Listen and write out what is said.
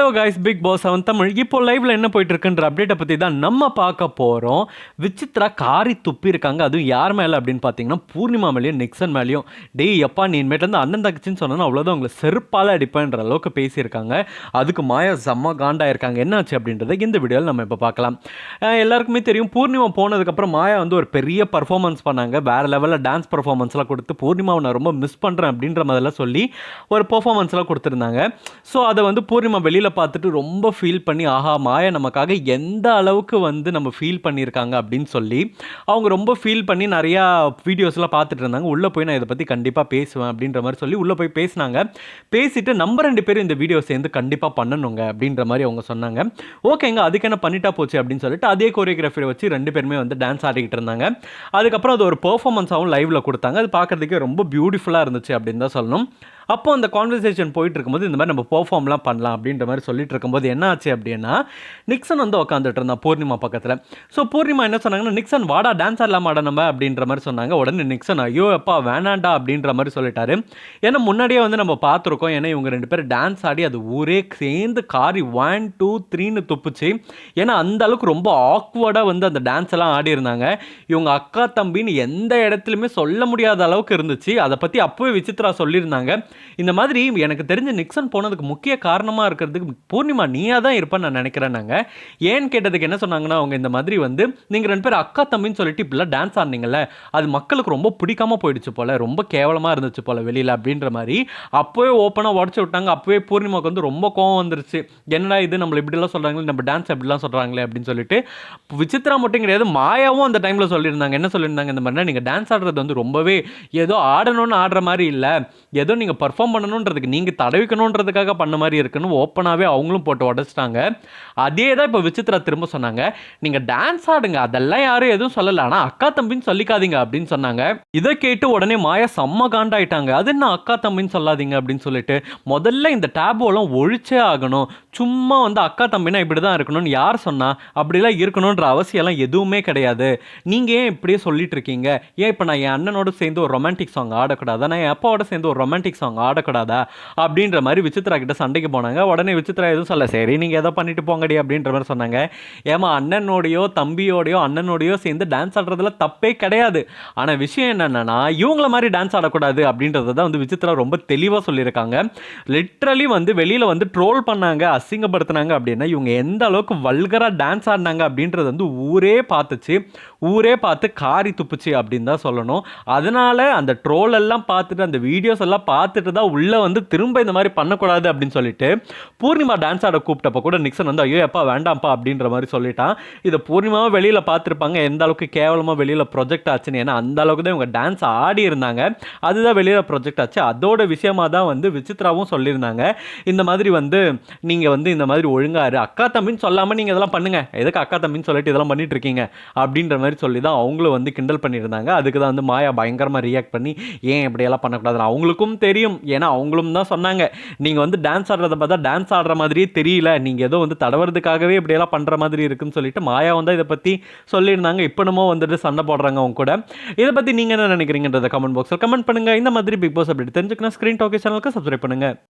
Hello guys, Bigg Boss 7 Tamil இப்போ லைவ்ல என்ன போயிட்டு இருக்குன்ற அப்டேட்டை பற்றி தான் நம்ம பார்க்க போகிறோம். விசித்ரா காரி துப்பி இருக்காங்க. அதுவும் யார் மேலே அப்படின்னு பார்த்தீங்கன்னா பூர்ணிமா மேலேயும் நிக்சன் மேலேயும். டேய் எப்பா, நீ இனிமேட்லேருந்து அண்ணன் தங்கச்சின்னு சொன்னா அவ்வளோதான், உங்களை செருப்பால் அடிப்பேன்ற அளவுக்கு பேசியிருக்காங்க. அதுக்கு மாயா செம்ம காண்டாயிருக்காங்க. என்னாச்சு அப்படின்றத இந்த வீடியோவில் நம்ம இப்போ பார்க்கலாம். எல்லாருக்குமே தெரியும், பூர்ணிமா போனதுக்கப்புறம் மாயா வந்து ஒரு பெரிய பர்ஃபார்மன்ஸ் பண்ணாங்க. வேறு லெவலில் டான்ஸ் பர்ஃபார்மன்ஸ்லாம் கொடுத்து பூர்ணிமாவை நான் ரொம்ப மிஸ் பண்ணுறேன் அப்படின்ற மாதிரிலாம் சொல்லி ஒரு பர்ஃபார்மன்ஸ்லாம் கொடுத்துருந்தாங்க. ஸோ அதை வந்து பூர்ணிமா வெளியில் பார்த்துட்டு ரொம்ப ஃபீல் பண்ணி, ஆஹா மாயா நமக்காக எந்த அளவுக்கு வந்து நம்ம ஃபீல் பண்ணியிருக்காங்க அப்படின்னு சொல்லி அவங்க ரொம்ப ஃபீல் பண்ணி நிறையா வீடியோஸ்லாம் பார்த்துட்டு இருந்தாங்க. உள்ளே போய் நான் இதை பற்றி கண்டிப்பாக பேசுவேன் அப்படின்ற மாதிரி சொல்லி உள்ளே போய் பேசினாங்க. பேசிட்டு நம்ம 2 பேரும் இந்த வீடியோ சேர்ந்து கண்டிப்பாக பண்ணணுங்க அப்படின்ற மாதிரி அவங்க சொன்னாங்க. ஓகேங்க, அதுக்கு என்ன பண்ணிட்டா போச்சு அப்படின்னு சொல்லிட்டு அதே கோரியோகிராஃபியை வச்சு 2 பேருமே வந்து டான்ஸ் ஆடிக்கிட்டு இருந்தாங்க. அதுக்கப்புறம் அது ஒரு பெர்ஃபார்மன்ஸாகவும் லைவில் கொடுத்தாங்க. அது பார்க்குறதுக்கே ரொம்ப பியூட்டிஃபுல்லாக இருந்துச்சு அப்படின்னு தான் சொல்லணும். அப்போ அந்த கான்வர்சேஷன் போயிட்டு இருக்கும்போது இந்த மாதிரி நம்ம பெர்ஃபார்ம்லாம் பண்ணலாம் அப்படின்ற மாதிரி சொல்லிட்டு இருக்கும்போது என்ன ஆச்சு அப்படின்னா, நிக்சன் வந்து உட்காந்துட்டு இருந்தான் பூர்ணிமா பக்கத்தில். ஸோ பூர்ணிமா என்ன சொன்னாங்கன்னா, நிக்சன் வாடா டான்ஸ் ஆடலாம் ஆட நம்ம அப்படின்ற மாதிரி சொன்னாங்க. உடனே நிக்சன் ஐயோ அப்பா வேணாண்டா அப்படின்ற மாதிரி சொல்லிட்டாரு. ஏன்னா முன்னாடியே வந்து நம்ம பார்த்துருக்கோம், ஏன்னா இவங்க 2 பேரும் டான்ஸ் ஆடி அது ஊரே சேர்ந்து காரி 1 2 3ன்னு துப்புச்சு. ஏன்னா அந்த அளவுக்கு ரொம்ப ஆக்வர்டாக வந்து அந்த டான்ஸ் எல்லாம் ஆடி இருந்தாங்க. இவங்க அக்கா தம்பின்னு எந்த இடத்துலையுமே சொல்ல முடியாத அளவுக்கு இருந்துச்சு. அதை பற்றி அப்போவே விசித்ரா சொல்லியிருந்தாங்க. இந்த மாதிரி எனக்கு தெரிஞ்ச நிக்சன் போனதுக்கு முக்கிய காரணமாக இருக்கிறதுக்கு பூர்ணிமா நீயா தான் இருப்பேன்னு நான் நினைக்கிறேன். நாங்கள் ஏன்னு கேட்டதுக்கு என்ன சொன்னாங்கன்னா, அவங்க இந்த மாதிரி வந்து நீங்கள் 2 பேரும் அக்கா தம்பின்னு சொல்லிட்டு இப்படிலாம் டான்ஸ் ஆடினீங்கல்ல, அது மக்களுக்கு ரொம்ப பிடிக்காம போயிடுச்சு போல, ரொம்ப கேவலமாக இருந்துச்சு போல வெளியில் அப்படின்ற மாதிரி அப்போவே ஓப்பனாக உடச்சி விட்டாங்க. அப்போவே பூர்ணிமாவுக்கு வந்து ரொம்ப கோவம் வந்துருச்சு. என்னடா இது நம்மளை இப்படிலாம் சொல்கிறாங்களே, நம்ம டான்ஸ் எப்படிலாம் சொல்கிறாங்களே அப்படின்னு சொல்லிட்டு. விசித்ரா மட்டும் கிடையாது, மாயாவும் அந்த டைமில் சொல்லியிருந்தாங்க. என்ன சொல்லியிருந்தாங்க, இந்த மாதிரினா நீங்கள் டான்ஸ் ஆடுறது வந்து ரொம்பவே ஏதோ ஆடணும்னு ஆடுற மாதிரி இல்லை, ஏதோ நீங்கள் பர்ஃபார்ம் பண்ணணுன்றதுக்கு நீங்கள் தடவிக்கணுன்றதுக்காக பண்ண மாதிரி இருக்குன்னு ஓப்பனாகவே அவங்களும் போட்டு உடச்சிட்டாங்க. அதே தான் இப்போ விசித்ரா திரும்ப சொன்னாங்க, நீங்கள் டான்ஸ் ஆடுங்க அதெல்லாம் யாரும் எதுவும் சொல்லலை, ஆனால் அக்கா தம்பின்னு சொல்லிக்காதீங்க அப்படின்னு சொன்னாங்க. இதை கேட்டு உடனே மாயா செம்ம காண்டாயிட்டாங்க. அது என்ன அக்கா தம்பின்னு சொல்லாதீங்க அப்படின்னு சொல்லிட்டு, முதல்ல இந்த டேபோலாம் ஒழிச்சே ஆகணும். சும்மா வந்து அக்கா தம்பினா இப்படி தான் இருக்கணும்னு யார் சொன்னா? அப்படிலாம் இருக்கணுன்ற அவசியம்லாம் எதுவுமே கிடையாது. நீங்கள் ஏன் இப்படியே சொல்லிட்டு இருக்கீங்க? ஏன் இப்போ நான் என் அண்ணனோட சேர்ந்து ஒரு ரொமான்டிக் சாங் ஆடக்கூடாதா? நான் என் அப்பாவோட சேர்ந்து ஒரு ரொமான்டிக் சாங் ஆடக்கூடாதா அப்படின்ற மாதிரி விசித்ரா கிட்ட சண்டைக்கு போனாங்க. உடனே விசித்ரா எதுவும் சொல்ல, சரி நீங்கள் எதோ பண்ணிட்டு போங்கடி அப்படின்ற மாதிரி சொன்னாங்க. ஏமா அண்ணனோடையோ தம்பியோடையோ அண்ணனோடையோ சேர்ந்து டான்ஸ் ஆடுறதுல தப்பே கிடையாது. ஆனால் விஷயம் என்னென்னா இவங்கள மாதிரி டான்ஸ் ஆடக்கூடாது அப்படின்றத தான் வந்து விசித்ரா ரொம்ப தெளிவாக சொல்லியிருக்காங்க. லிட்ரலி வந்து வெளியில் வந்து ட்ரோல் பண்ணாங்க, அசிங்கப்படுத்தினாங்க அப்படின்னா இவங்க எந்த அளவுக்கு வல்கராக டான்ஸ் ஆடினாங்க அப்படின்றது வந்து ஊரே பார்த்துச்சு. ஊரே பார்த்து காரி துப்புச்சு அப்படின்னு தான் சொல்லணும். அதனால் அந்த ட்ரோல் எல்லாம் பார்த்துட்டு அந்த வீடியோஸ் எல்லாம் பார்த்துட்டு தான் உள்ளே வந்து திரும்ப இந்த மாதிரி பண்ணக்கூடாது அப்படின்னு சொல்லிட்டு பூர்ணிமா டான்ஸ் ஆட கூப்பிட்டப்போ கூட நிக்சன் வந்து ஐயோ எப்பா வேண்டாம்ப்பா அப்படின்ற மாதிரி சொல்லிட்டான். இதை பூர்ணிமாவும் வெளியில் பார்த்துருப்பாங்க எந்த அளவுக்கு கேவலமாக வெளியில் ப்ரொஜெக்ட் ஆச்சுன்னு. ஏன்னா அந்த அளவுக்கு தான் இவங்க டான்ஸ் ஆடி இருந்தாங்க, அதுதான் வெளியில் ப்ரொஜெக்ட் ஆச்சு. அதோட விஷயமாக தான் வந்து விசித்ராவும் சொல்லியிருந்தாங்க, இந்த மாதிரி வந்து நீங்கள் வந்து இந்த மாதிரி ஒழுங்காரு அக்கா தம்பின்னு சொல்லாமல் நீங்கள் இதெல்லாம் பண்ணுங்கள், எதுக்கு அக்கா தம்பின்னு சொல்லிட்டு இதெல்லாம் பண்ணிட்டு இருக்கீங்க அப்படின்ற மாதிரி சொல்லி தான் அவங்களும் வந்து கிண்டல் பண்ணியிருந்தாங்க. அதுக்கு தான் வந்து மாயா பயங்கரமாக ரியாக்ட் பண்ணி ஏன் இப்படியெல்லாம் பண்ணக்கூடாதுன்னு அவங்களுக்கும் தெரியும். ஏன்னா அவங்களும் தான் சொன்னாங்க, நீங்கள் வந்து டான்ஸ் ஆடுறத பார்த்தா டான்ஸ் ஆடுற மாதிரியே தெரியல, நீங்கள் ஏதோ வந்து தடவுறதுக்காகவே இப்படியெல்லாம் பண்ணுற மாதிரி இருக்குன்னு சொல்லிட்டு மாயா வந்து இதை பற்றி சொல்லியிருந்தாங்க. இப்போ நம்ம வந்துட்டு சண்டை போடுறாங்க அவங்க கூட. இதை பற்றி நீங்கள் என்ன நினைக்கிறீங்கன்றத கமெண்ட் பாக்ஸில் கமெண்ட் பண்ணுங்கள். இந்த மாதிரி பிக் பாஸ் அப்படி தெரிஞ்சுக்கணும் ஸ்க்ரீன் டாக்கி சேனலுக்கு சப்ஸ்கிரைப் பண்ணுங்கள்.